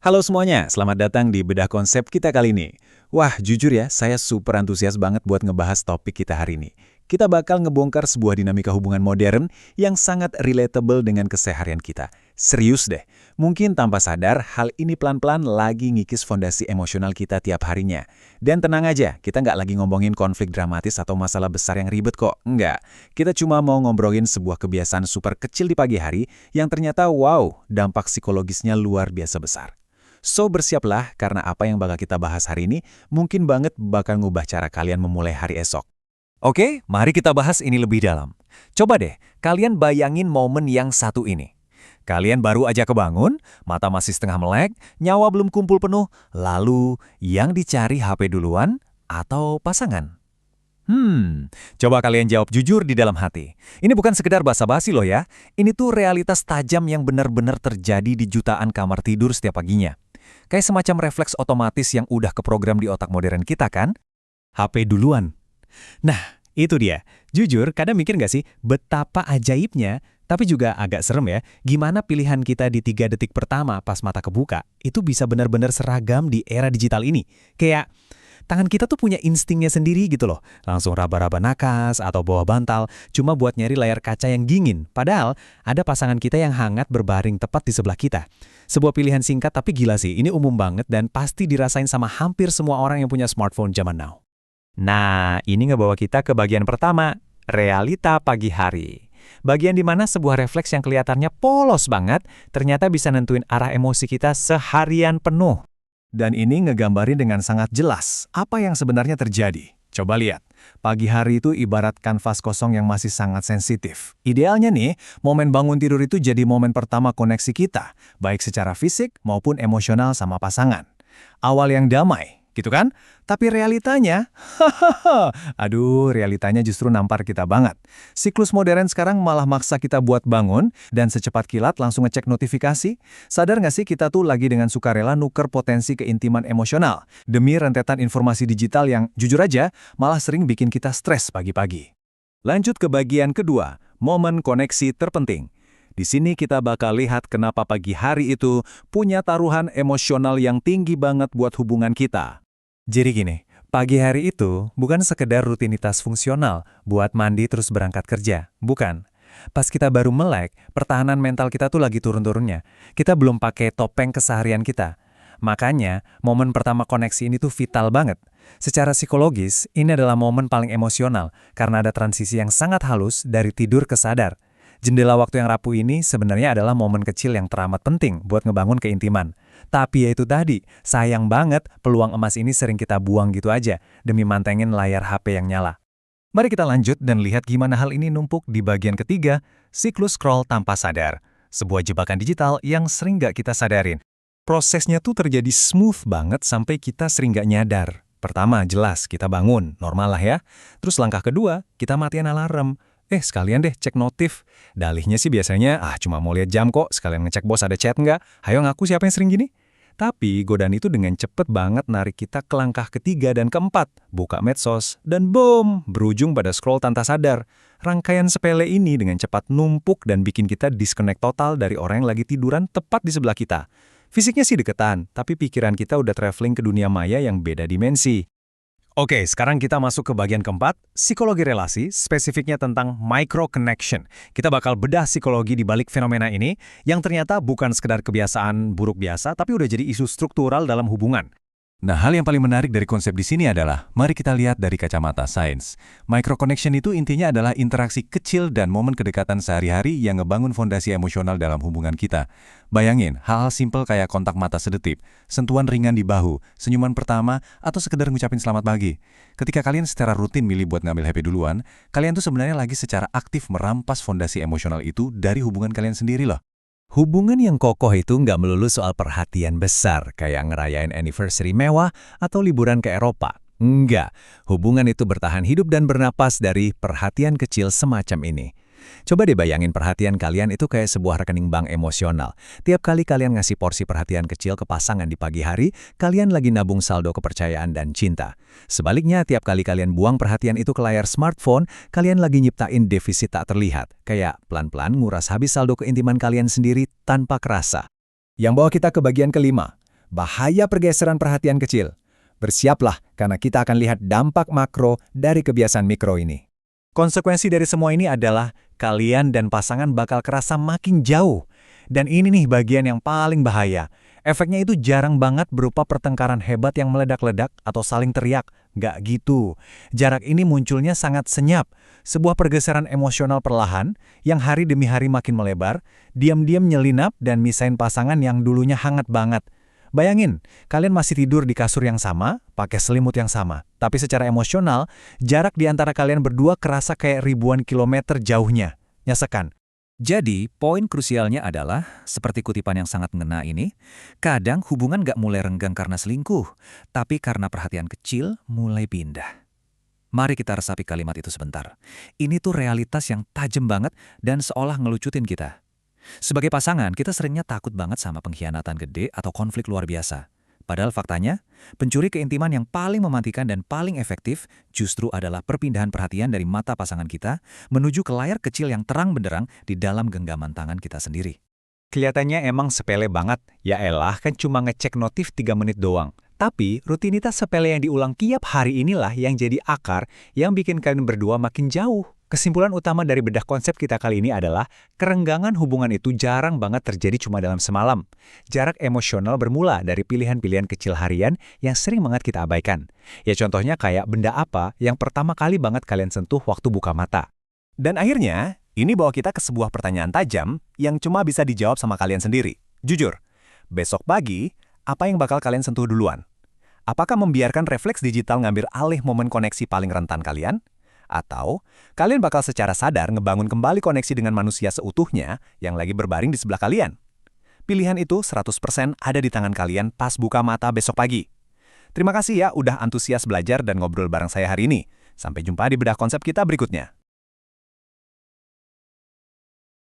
Halo semuanya, selamat datang di Bedah Konsep kita kali ini. Wah, jujur ya, saya super antusias banget buat ngebahas topik kita hari ini. Kita bakal ngebongkar sebuah dinamika hubungan modern yang sangat relatable dengan keseharian kita. Serius deh, mungkin tanpa sadar hal ini pelan-pelan lagi ngikis fondasi emosional kita tiap harinya. Dan tenang aja, kita nggak lagi ngomongin konflik dramatis atau masalah besar yang ribet kok. Enggak, kita cuma mau ngobrolin sebuah kebiasaan super kecil di pagi hari yang ternyata wow, dampak psikologisnya luar biasa besar. So, bersiaplah karena apa yang bakal kita bahas hari ini mungkin banget bakal ngubah cara kalian memulai hari esok. Oke, mari kita bahas ini lebih dalam. Coba deh, kalian bayangin momen yang satu ini. Kalian baru aja kebangun, mata masih setengah melek, nyawa belum kumpul penuh, lalu yang dicari HP duluan atau pasangan? Coba kalian jawab jujur di dalam hati. Ini bukan sekedar basa-basi loh ya. Ini tuh realitas tajam yang benar-benar terjadi di jutaan kamar tidur setiap paginya. Kayak semacam refleks otomatis yang udah keprogram di otak modern kita kan? HP duluan. Nah, itu dia. Jujur, kadang mikir nggak sih betapa ajaibnya, tapi juga agak serem ya, gimana pilihan kita di 3 detik pertama pas mata kebuka, itu bisa benar-benar seragam di era digital ini. Kayak tangan kita tuh punya instingnya sendiri gitu loh. Langsung raba-raba nakas atau bawa bantal, cuma buat nyari layar kaca yang dingin. Padahal ada pasangan kita yang hangat berbaring tepat di sebelah kita. Sebuah pilihan singkat tapi gila sih, ini umum banget dan pasti dirasain sama hampir semua orang yang punya smartphone zaman now. Nah, ini ngebawa kita ke bagian pertama, realita pagi hari. Bagian di mana sebuah refleks yang kelihatannya polos banget, ternyata bisa nentuin arah emosi kita seharian penuh. Dan ini ngegambarin dengan sangat jelas apa yang sebenarnya terjadi. Coba lihat, pagi hari itu ibarat kanvas kosong yang masih sangat sensitif. Idealnya nih, momen bangun tidur itu jadi momen pertama koneksi kita, baik secara fisik maupun emosional sama pasangan. Awal yang damai, gitu kan? Tapi realitanya, realitanya justru nampar kita banget. Siklus modern sekarang malah maksa kita buat bangun, dan secepat kilat langsung ngecek notifikasi. Sadar nggak sih kita tuh lagi dengan sukarela nuker potensi keintiman emosional, demi rentetan informasi digital yang, jujur aja, malah sering bikin kita stres pagi-pagi. Lanjut ke bagian kedua, momen koneksi terpenting. Di sini kita bakal lihat kenapa pagi hari itu punya taruhan emosional yang tinggi banget buat hubungan kita. Jadi gini, pagi hari itu bukan sekedar rutinitas fungsional buat mandi terus berangkat kerja. Bukan. Pas kita baru melek, pertahanan mental kita tuh lagi turun-turunnya. Kita belum pakai topeng keseharian kita. Makanya, momen pertama koneksi ini tuh vital banget. Secara psikologis, ini adalah momen paling emosional karena ada transisi yang sangat halus dari tidur ke sadar. Jendela waktu yang rapuh ini sebenarnya adalah momen kecil yang teramat penting buat ngebangun keintiman. Tapi ya itu tadi, sayang banget peluang emas ini sering kita buang gitu aja demi mantengin layar HP yang nyala. Mari kita lanjut dan lihat gimana hal ini numpuk di bagian ketiga, siklus scroll tanpa sadar. Sebuah jebakan digital yang sering gak kita sadarin. Prosesnya tuh terjadi smooth banget sampai kita sering gak nyadar. Pertama, jelas kita bangun, normal lah ya. Terus langkah kedua, kita matiin alarm. Sekalian deh cek notif. Dalihnya sih biasanya, cuma mau lihat jam kok, sekalian ngecek bos ada chat nggak? Hayo ngaku siapa yang sering gini? Tapi godaan itu dengan cepet banget narik kita ke langkah ketiga dan keempat. Buka medsos, dan boom, berujung pada scroll tanpa sadar. Rangkaian sepele ini dengan cepat numpuk dan bikin kita disconnect total dari orang yang lagi tiduran tepat di sebelah kita. Fisiknya sih deketan, tapi pikiran kita udah traveling ke dunia maya yang beda dimensi. Oke, sekarang kita masuk ke bagian keempat, psikologi relasi, spesifiknya tentang micro-connection. Kita bakal bedah psikologi di balik fenomena ini, yang ternyata bukan sekedar kebiasaan buruk biasa, tapi udah jadi isu struktural dalam hubungan. Nah, hal yang paling menarik dari konsep di sini adalah, mari kita lihat dari kacamata sains. Micro-connection itu intinya adalah interaksi kecil dan momen kedekatan sehari-hari yang ngebangun fondasi emosional dalam hubungan kita. Bayangin, hal-hal simpel kayak kontak mata sedetip, sentuhan ringan di bahu, senyuman pertama, atau sekedar ngucapin selamat pagi. Ketika kalian secara rutin milih buat ngambil HP duluan, kalian tuh sebenarnya lagi secara aktif merampas fondasi emosional itu dari hubungan kalian sendiri loh. Hubungan yang kokoh itu nggak melulu soal perhatian besar, kayak ngerayain anniversary mewah atau liburan ke Eropa. Enggak, hubungan itu bertahan hidup dan bernapas dari perhatian kecil semacam ini. Coba deh bayangin perhatian kalian itu kayak sebuah rekening bank emosional. Tiap kali kalian ngasih porsi perhatian kecil ke pasangan di pagi hari, kalian lagi nabung saldo kepercayaan dan cinta. Sebaliknya, tiap kali kalian buang perhatian itu ke layar smartphone, kalian lagi nyiptain defisit tak terlihat. Kayak pelan-pelan nguras habis saldo keintiman kalian sendiri tanpa kerasa. Yang bawa kita ke bagian kelima, Bahaya pergeseran perhatian kecil. Bersiaplah, karena kita akan lihat dampak makro dari kebiasaan mikro ini. Konsekuensi dari semua ini adalah kalian dan pasangan bakal kerasa makin jauh. Dan ini nih bagian yang paling bahaya. Efeknya itu jarang banget berupa pertengkaran hebat yang meledak-ledak atau saling teriak. Nggak gitu. Jarak ini munculnya sangat senyap. Sebuah pergeseran emosional perlahan yang hari demi hari makin melebar, diam-diam nyelinap dan misahin pasangan yang dulunya hangat banget. Bayangin, kalian masih tidur di kasur yang sama, pakai selimut yang sama. Tapi secara emosional, jarak di antara kalian berdua kerasa kayak ribuan kilometer jauhnya. Nyesekan. Jadi, poin krusialnya adalah, seperti kutipan yang sangat ngena ini, kadang hubungan nggak mulai renggang karena selingkuh, tapi karena perhatian kecil mulai pindah. Mari kita resapi kalimat itu sebentar. Ini tuh realitas yang tajam banget dan seolah ngelucutin kita. Sebagai pasangan, kita seringnya takut banget sama pengkhianatan gede atau konflik luar biasa. Padahal faktanya, pencuri keintiman yang paling mematikan dan paling efektif justru adalah perpindahan perhatian dari mata pasangan kita menuju ke layar kecil yang terang benderang di dalam genggaman tangan kita sendiri. Kelihatannya emang sepele banget. Ya elah, kan cuma ngecek notif 3 menit doang. Tapi, rutinitas sepele yang diulang tiap hari inilah yang jadi akar yang bikin kalian berdua makin jauh. Kesimpulan utama dari bedah konsep kita kali ini adalah kerenggangan hubungan itu jarang banget terjadi cuma dalam semalam. Jarak emosional bermula dari pilihan-pilihan kecil harian yang sering banget kita abaikan. Ya contohnya kayak benda apa yang pertama kali banget kalian sentuh waktu buka mata. Dan akhirnya, ini bawa kita ke sebuah pertanyaan tajam yang cuma bisa dijawab sama kalian sendiri. Jujur, besok pagi, apa yang bakal kalian sentuh duluan? Apakah membiarkan refleks digital ngambil alih momen koneksi paling rentan kalian? Atau, kalian bakal secara sadar ngebangun kembali koneksi dengan manusia seutuhnya yang lagi berbaring di sebelah kalian? Pilihan itu 100% ada di tangan kalian pas buka mata besok pagi. Terima kasih ya udah antusias belajar dan ngobrol bareng saya hari ini. Sampai jumpa di bedah konsep kita berikutnya.